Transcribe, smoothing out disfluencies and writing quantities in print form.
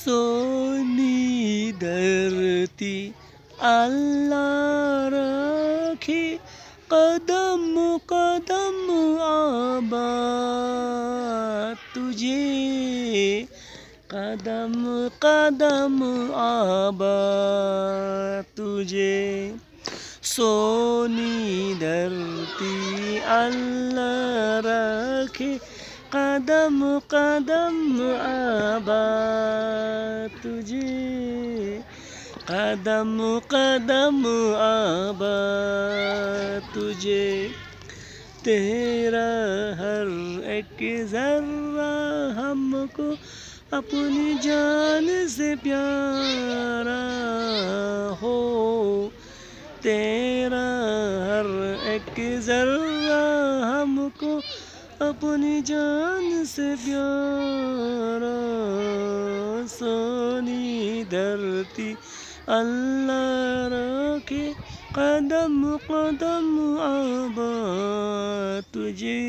سونی دھرتی اللہ رکھے قدم قدم آباد تجھے، قدم قدم آباد تجھے، سونی دھرتی اللہ رکھے قدم قدم آباد تجھے، قدم قدم آباد تجھے، تیرا ہر ایک ذرہ ہم کو اپنی جان سے پیارا ہو، تیرا ہر ایک ذرہ ہم کو اپنی جان سے پیارا، سونی دھرتی اللہ رکھے قدم قدم آباد تجھے۔